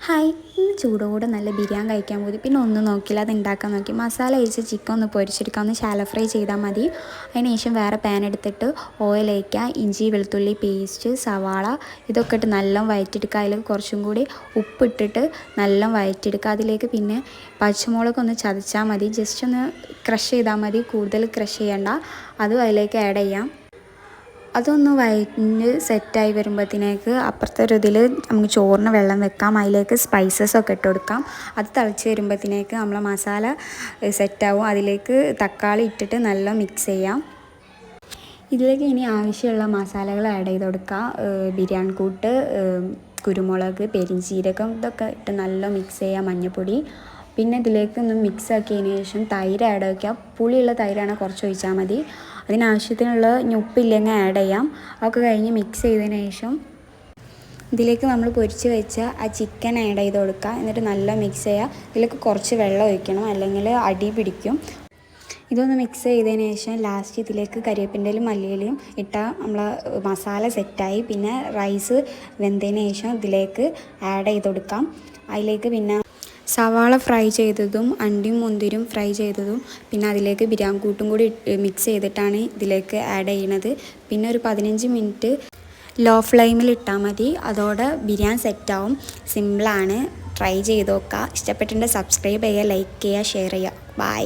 Hi, ഇന്ന് ചൂടോടെ നല്ല ബിരിയാണി കഴിക്കാൻ പോയി. പിന്നെ ഒന്നും നോക്കിയില്ല, അത് ഉണ്ടാക്കാൻ നോക്കി. മസാല ഒഴിച്ച് ചിക്കൻ ഒന്ന് പൊരിച്ചെടുക്കാം, ഒന്ന് ശാലോ ഫ്രൈ ചെയ്താൽ മതി. അതിന് ശേഷം വേറെ പാൻ എടുത്തിട്ട് ഓയിൽ ഒഴിക്കുക, ഇഞ്ചി വെളുത്തുള്ളി പേസ്റ്റ്, സവാള ഇതൊക്കെ ഇട്ട് നല്ല വഴറ്റിയെടുക്കുക. അതിൽ കുറച്ചും കൂടി ഉപ്പിട്ടിട്ട് നല്ല വഴറ്റിയെടുക്കുക. അതിലേക്ക് പിന്നെ പച്ചമുളക് ഒന്ന് ചതച്ചാൽ മതി, ജസ്റ്റ് ഒന്ന് ക്രഷ് ചെയ്താൽ മതി, കൂടുതൽ ക്രഷ് ചെയ്യണ്ട. അതും അതിലേക്ക് ആഡ് ചെയ്യാം. അതൊന്ന് വഴഞ്ഞ് സെറ്റായി വരുമ്പോഴത്തേക്ക് അപ്പുറത്തെ ഒരു ഇതിൽ നമുക്ക് ചോറിന് വെള്ളം വെക്കാം. അതിലേക്ക് സ്പൈസസൊക്കെ ഇട്ട് കൊടുക്കാം. അത് തിളച്ച് വരുമ്പോഴത്തേക്ക് നമ്മളെ മസാല സെറ്റാവും. അതിലേക്ക് തക്കാളി ഇട്ടിട്ട് നല്ല മിക്സ് ചെയ്യാം. ഇതിലേക്ക് ഇനി ആവശ്യമുള്ള മസാലകൾ ആഡ് ചെയ്ത് കൊടുക്കുക. ബിരിയാണി കൂട്ട്, കുരുമുളക്, പെരിഞ്ചീരകം ഇതൊക്കെ ഇട്ട് നല്ല മിക്സ് ചെയ്യാം. മഞ്ഞൾപ്പൊടി. പിന്നെ ഇതിലേക്ക് ഒന്ന് മിക്സ് ആക്കിയതിന് ശേഷം തൈര് ആഡ് വയ്ക്കുക. പുളിയുള്ള തൈരാണ്, കുറച്ച് ഒഴിച്ചാൽ മതി. അതിനാവശ്യത്തിനുള്ള ഉപ്പില്ലെങ്കിൽ ആഡ് ചെയ്യാം. അതൊക്കെ കഴിഞ്ഞ് മിക്സ് ചെയ്തതിന് ശേഷം ഇതിലേക്ക് നമ്മൾ പൊരിച്ച് വെച്ച ആ ചിക്കൻ ആഡ് ചെയ്ത് കൊടുക്കുക. എന്നിട്ട് നല്ല മിക്സ് ചെയ്യുക. ഇതിലേക്ക് കുറച്ച് വെള്ളം ഒഴിക്കണം, അല്ലെങ്കിൽ അടി പിടിക്കും. ഇതൊന്ന് മിക്സ് ചെയ്തതിന് ശേഷം ലാസ്റ്റ് ഇതിലേക്ക് കരിവേപ്പിൻ്റെലും മല്ലിയിലയും ഇട്ടാൽ നമ്മളെ മസാല സെറ്റായി. പിന്നെ റൈസ് വെന്തതിന് ശേഷം ഇതിലേക്ക് ആഡ് ചെയ്ത് കൊടുക്കാം. അതിലേക്ക് പിന്നെ സവാള ഫ്രൈ ചെയ്തതും അണ്ടിയും മുന്തിരിയും ഫ്രൈ ചെയ്തതും പിന്നെ അതിലേക്ക് ബിരിയാണി കൂട്ടും കൂടി മിക്സ് ചെയ്തിട്ടാണ് ഇതിലേക്ക് ആഡ് ചെയ്യുന്നത്. പിന്നെ ഒരു 15 മിനിറ്റ് ലോ ഫ്ലെയിമിൽ ഇട്ടാൽ മതി. അതോടെ ബിരിയാണി സെറ്റാവും. സിമ്പിളാണ്, ട്രൈ ചെയ്ത് നോക്കുക. ഇഷ്ടപ്പെട്ടിട്ടുണ്ടെങ്കിൽ സബ്സ്ക്രൈബ് ചെയ്യുക, ലൈക്ക് ചെയ്യുക, ഷെയർ ചെയ്യുക. ബൈ.